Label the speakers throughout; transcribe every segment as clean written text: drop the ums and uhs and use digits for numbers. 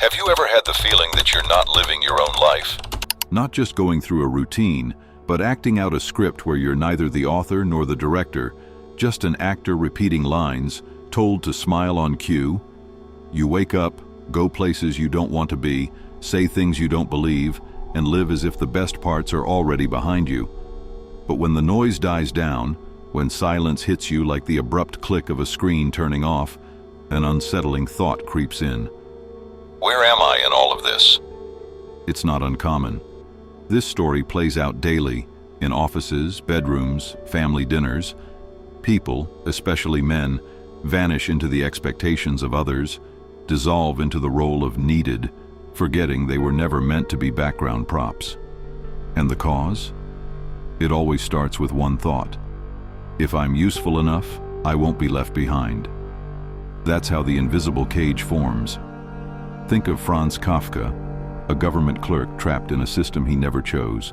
Speaker 1: Have you ever had the feeling that you're not living your own life?
Speaker 2: Not just going through a routine, but acting out a script where you're neither the author nor the director, just an actor repeating lines, told to smile on cue. You wake up, go places you don't want to be, say things you don't believe, and live as if the best parts are already behind you. But when the noise dies down, when silence hits you like the abrupt click of a screen turning off, an unsettling thought creeps in.
Speaker 1: Where am I in all of this?
Speaker 2: It's not uncommon. This story plays out daily, in offices, bedrooms, family dinners. People, especially men, vanish into the expectations of others, dissolve into the role of needed, forgetting they were never meant to be background props. And the cause? It always starts with one thought. If I'm useful enough, I won't be left behind. That's how the invisible cage forms. Think of Franz Kafka, a government clerk trapped in a system he never chose.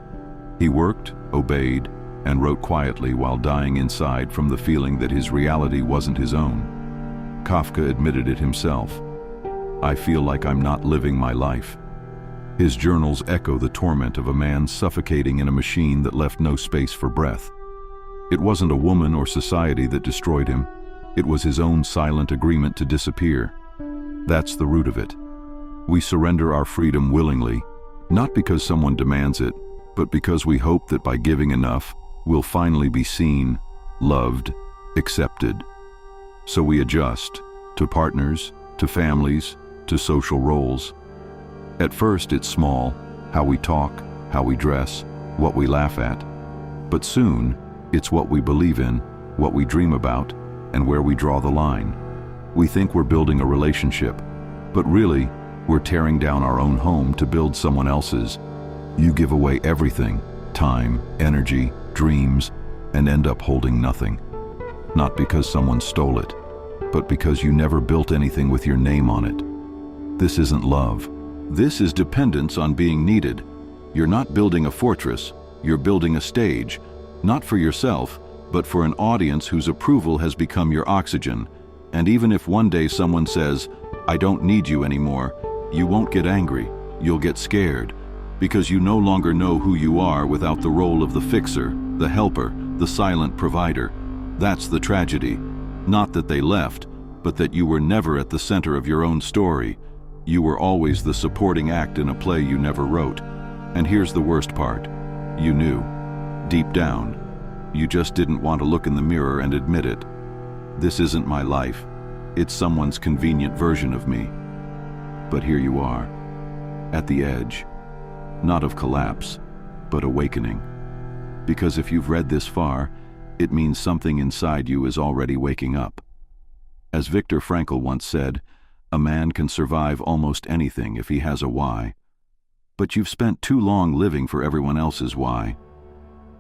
Speaker 2: He worked, obeyed, and wrote quietly while dying inside from the feeling that his reality wasn't his own. Kafka admitted it himself. I feel like I'm not living my life. His journals echo the torment of a man suffocating in a machine that left no space for breath. It wasn't a woman or society that destroyed him. It was his own silent agreement to disappear. That's the root of it. We surrender our freedom willingly, not because someone demands it, but because we hope that by giving enough, we'll finally be seen, loved, accepted. So we adjust, to partners, to families, to social roles. At first it's small, how we talk, how we dress, what we laugh at. But soon, it's what we believe in, what we dream about, and where we draw the line. We think we're building a relationship, but really, we're tearing down our own home to build someone else's. You give away everything, time, energy, dreams, and end up holding nothing. Not because someone stole it, but because you never built anything with your name on it. This isn't love. This is dependence on being needed. You're not building a fortress, you're building a stage, not for yourself, but for an audience whose approval has become your oxygen. And even if one day someone says, "I don't need you anymore," you won't get angry, you'll get scared, because you no longer know who you are without the role of the fixer, the helper, the silent provider. That's the tragedy. Not that they left, but that you were never at the center of your own story. You were always the supporting act in a play you never wrote. And here's the worst part. You knew. Deep down. You just didn't want to look in the mirror and admit it. This isn't my life. It's someone's convenient version of me. But here you are, at the edge, not of collapse, but awakening. Because if you've read this far, it means something inside you is already waking up. As Viktor Frankl once said, a man can survive almost anything if he has a why. But you've spent too long living for everyone else's why.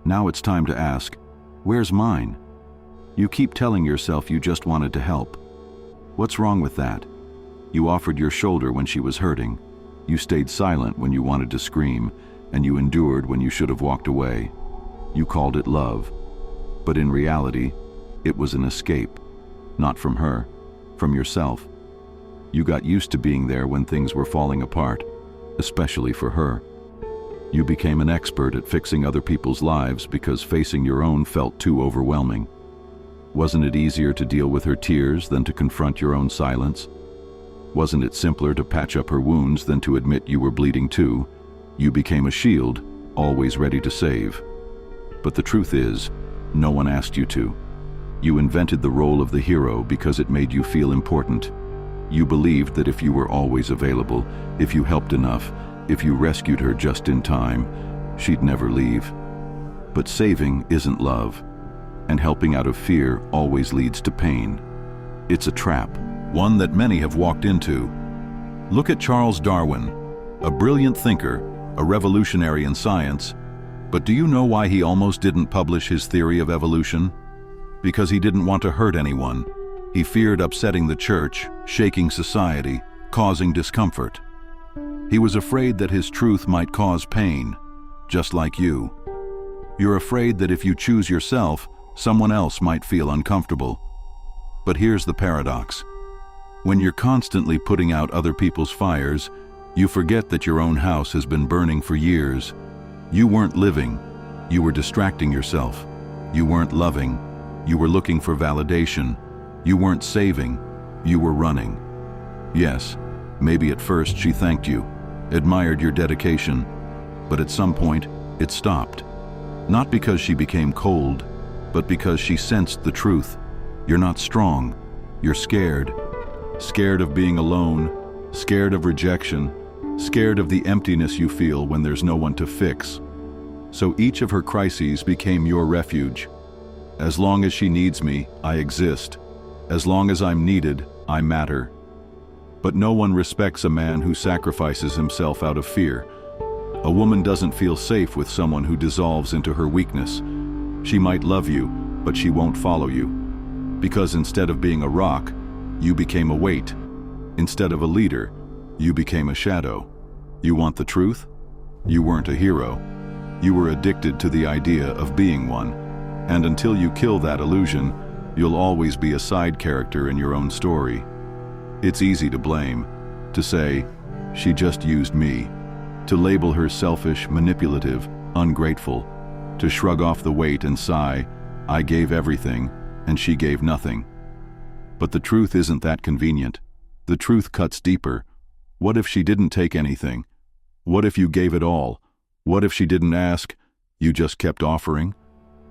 Speaker 2: Now it's time to ask, where's mine? You keep telling yourself you just wanted to help. What's wrong with that? You offered your shoulder when she was hurting. You stayed silent when you wanted to scream, and you endured when you should have walked away. You called it love. But in reality, it was an escape. Not from her, from yourself. You got used to being there when things were falling apart, especially for her. You became an expert at fixing other people's lives because facing your own felt too overwhelming. Wasn't it easier to deal with her tears than to confront your own silence? Wasn't it simpler to patch up her wounds than to admit you were bleeding too? You became a shield, always ready to save. But the truth is, no one asked you to. You invented the role of the hero because it made you feel important. You believed that if you were always available, if you helped enough, if you rescued her just in time, she'd never leave. But saving isn't love, and helping out of fear always leads to pain. It's a trap, one that many have walked into. Look at Charles Darwin, a brilliant thinker, a revolutionary in science. But do you know why he almost didn't publish his theory of evolution? Because he didn't want to hurt anyone. He feared upsetting the church, shaking society, causing discomfort. He was afraid that his truth might cause pain, just like you. You're afraid that if you choose yourself, someone else might feel uncomfortable. But here's the paradox. When you're constantly putting out other people's fires, you forget that your own house has been burning for years. You weren't living, you were distracting yourself. You weren't loving, you were looking for validation. You weren't saving, you were running. Yes, maybe at first she thanked you, admired your dedication, but at some point it stopped. Not because she became cold, but because she sensed the truth. You're not strong, you're scared. Scared of being alone, scared of rejection, scared of the emptiness you feel when there's no one to fix. So each of her crises became your refuge. As long as she needs me, I exist. As long as I'm needed, I matter. But no one respects a man who sacrifices himself out of fear. A woman doesn't feel safe with someone who dissolves into her weakness. She might love you, but she won't follow you. Because instead of being a rock, you became a weight. Instead of a leader, you became a shadow. You want the truth? You weren't a hero. You were addicted to the idea of being one. And until you kill that illusion, you'll always be a side character in your own story. It's easy to blame, to say, she just used me, to label her selfish, manipulative, ungrateful, to shrug off the weight and sigh, I gave everything, and she gave nothing. But the truth isn't that convenient. The truth cuts deeper. What if she didn't take anything? What if you gave it all? What if she didn't ask, you just kept offering?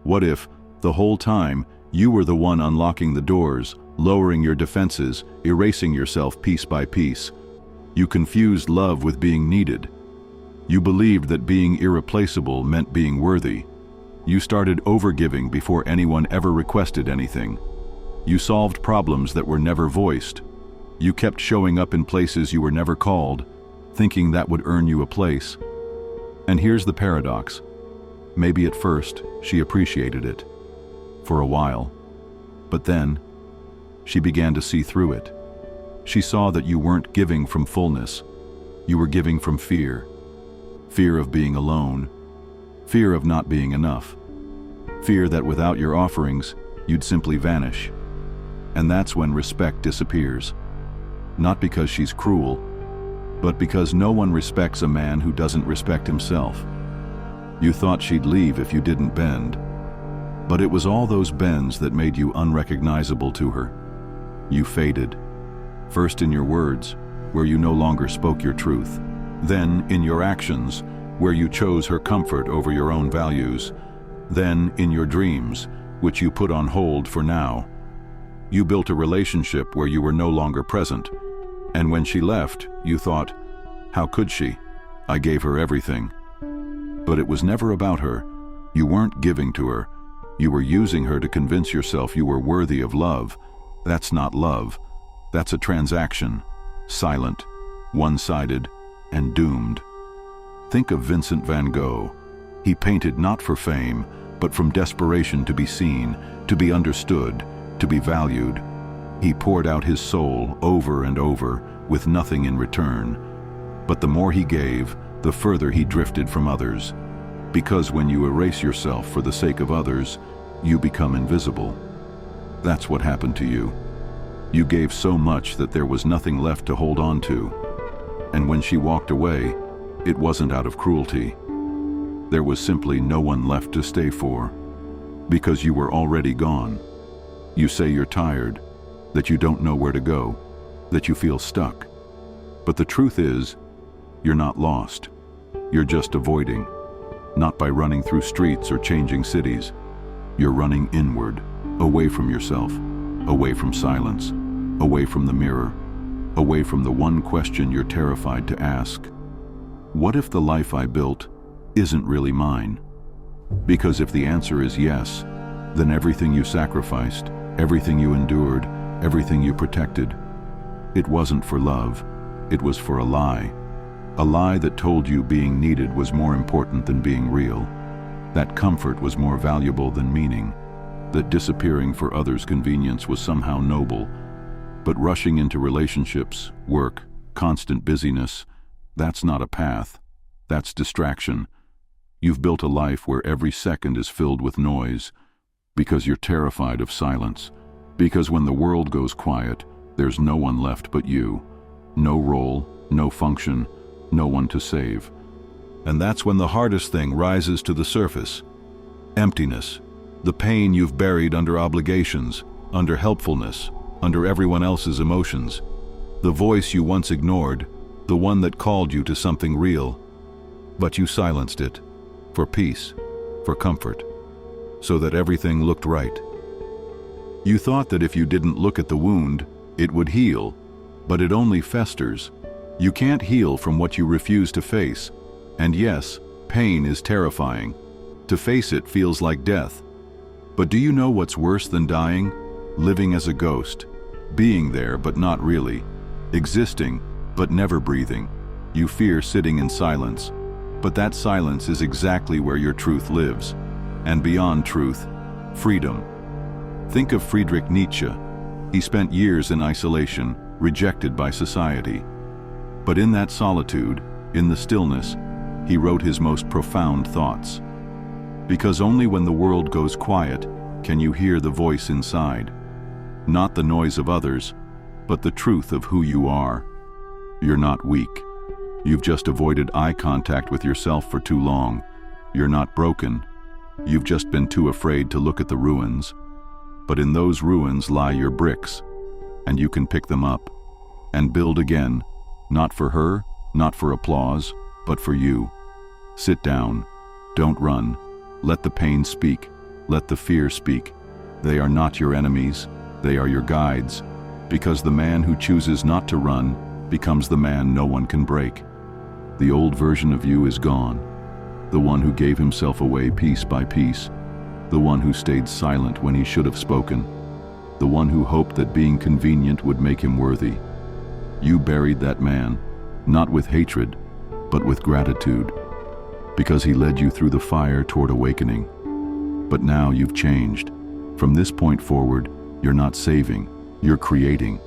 Speaker 2: What if, the whole time, you were the one unlocking the doors, lowering your defenses, erasing yourself piece by piece? You confused love with being needed. You believed that being irreplaceable meant being worthy. You started overgiving before anyone ever requested anything. You solved problems that were never voiced. You kept showing up in places you were never called, thinking that would earn you a place. And here's the paradox. Maybe at first, she appreciated it. For a while. But then, she began to see through it. She saw that you weren't giving from fullness. You were giving from fear. Fear of being alone. Fear of not being enough. Fear that without your offerings, you'd simply vanish. And that's when respect disappears. Not because she's cruel, but because no one respects a man who doesn't respect himself. You thought she'd leave if you didn't bend. But it was all those bends that made you unrecognizable to her. You faded. First in your words, where you no longer spoke your truth. Then in your actions, where you chose her comfort over your own values. Then in your dreams, which you put on hold for now. You built a relationship where you were no longer present. And when she left, you thought, how could she? I gave her everything. But it was never about her. You weren't giving to her. You were using her to convince yourself you were worthy of love. That's not love. That's a transaction. Silent, one-sided, and doomed. Think of Vincent van Gogh. He painted not for fame, but from desperation to be seen, to be understood, to be valued. He poured out his soul over and over, with nothing in return. But the more he gave, the further he drifted from others. Because when you erase yourself for the sake of others, you become invisible. That's what happened to you. You gave so much that there was nothing left to hold on to. And when she walked away, it wasn't out of cruelty. There was simply no one left to stay for. Because you were already gone. You say you're tired, that you don't know where to go, that you feel stuck. But the truth is, you're not lost. You're just avoiding. Not by running through streets or changing cities. You're running inward, away from yourself, away from silence, away from the mirror, away from the one question you're terrified to ask. What if the life I built isn't really mine? Because if the answer is yes, then everything you sacrificed, everything you endured, everything you protected, it wasn't for love, it was for a lie. A lie that told you being needed was more important than being real, that comfort was more valuable than meaning, that disappearing for others' convenience was somehow noble. But rushing into relationships, work, constant busyness, that's not a path. That's distraction. You've built a life where every second is filled with noise, because you're terrified of silence. Because when the world goes quiet, There's no one left but you. No role, no function, no one to save. And that's when the hardest thing rises to the surface. Emptiness. The pain you've buried under obligations, under helpfulness, under everyone else's emotions. The voice you once ignored, the one that called you to something real. But you silenced it. For peace, for comfort, so that everything looked right. You thought that if you didn't look at the wound, it would heal, but it only festers. You can't heal from what you refuse to face. And yes, pain is terrifying. To face it feels like death. But do you know what's worse than dying? Living as a ghost. Being there but not really. Existing but never breathing. You fear sitting in silence. But that silence is exactly where your truth lives. And beyond truth, freedom. Think of Friedrich Nietzsche. He spent years in isolation, rejected by society. But in that solitude, in the stillness, he wrote his most profound thoughts. Because only when the world goes quiet can you hear the voice inside. Not the noise of others, but the truth of who you are. You're not weak. You've just avoided eye contact with yourself for too long. You're not broken. You've just been too afraid to look at the ruins. But in those ruins lie your bricks, and you can pick them up and build again, not for her, not for applause, but for you. Sit down. Don't run. Let the pain speak. Let the fear speak. They are not your enemies. They are your guides. Because the man who chooses not to run becomes the man no one can break. The old version of you is gone. The one who gave himself away piece by piece. The one who stayed silent when he should have spoken. The one who hoped that being convenient would make him worthy. You buried that man, not with hatred, but with gratitude. Because he led you through the fire toward awakening. But now you've changed. From this point forward, you're not saving, you're creating.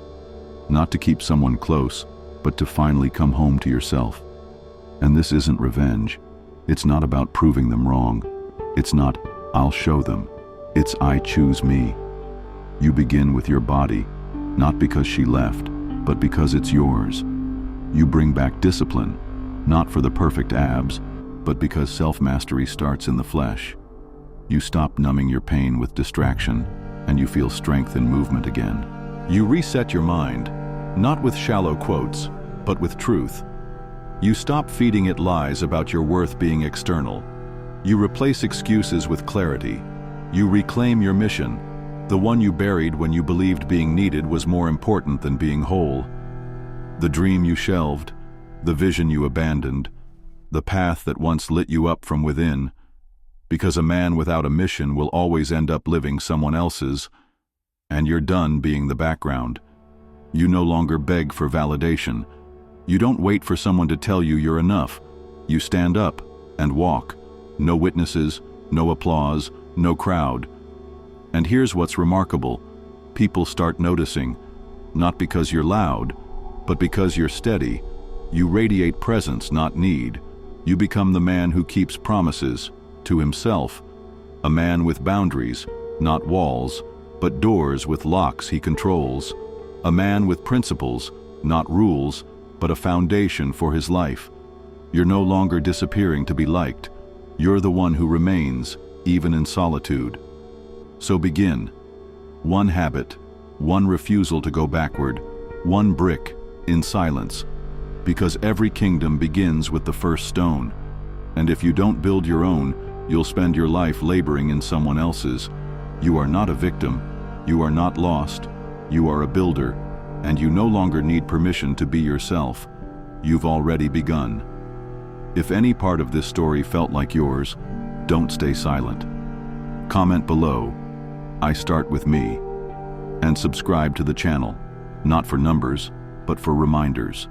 Speaker 2: Not to keep someone close, but to finally come home to yourself. And this isn't revenge. It's not about proving them wrong. It's not, I'll show them. It's I choose me. You begin with your body, not because she left, but because it's yours. You bring back discipline, not for the perfect abs, but because self-mastery starts in the flesh. You stop numbing your pain with distraction, and you feel strength in movement again. You reset your mind, not with shallow quotes, but with truth. You stop feeding it lies about your worth being external. You replace excuses with clarity. You reclaim your mission, the one you buried when you believed being needed was more important than being whole. The dream you shelved, the vision you abandoned, the path that once lit you up from within. Because a man without a mission will always end up living someone else's, and you're done being the background. You no longer beg for validation. You don't wait for someone to tell you you're enough. You stand up and walk. No witnesses, no applause, no crowd. And here's what's remarkable. People start noticing, not because you're loud, but because you're steady. You radiate presence, not need. You become the man who keeps promises to himself. A man with boundaries, not walls, but doors with locks he controls. A man with principles, not rules, but a foundation for his life. You're no longer disappearing to be liked. You're the one who remains, even in solitude. So begin. One habit, one refusal to go backward, one brick, in silence. Because every kingdom begins with the first stone. And if you don't build your own, you'll spend your life laboring in someone else's. You are not a victim. You are not lost. You are a builder. And you no longer need permission to be yourself. You've already begun. If any part of this story felt like yours, don't stay silent. Comment below, I start with me. And subscribe to the channel, not for numbers, but for reminders.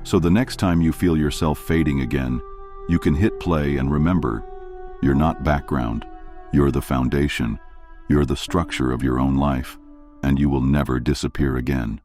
Speaker 2: So the next time you feel yourself fading again, you can hit play and remember, you're not background, you're the foundation, you're the structure of your own life, and you will never disappear again.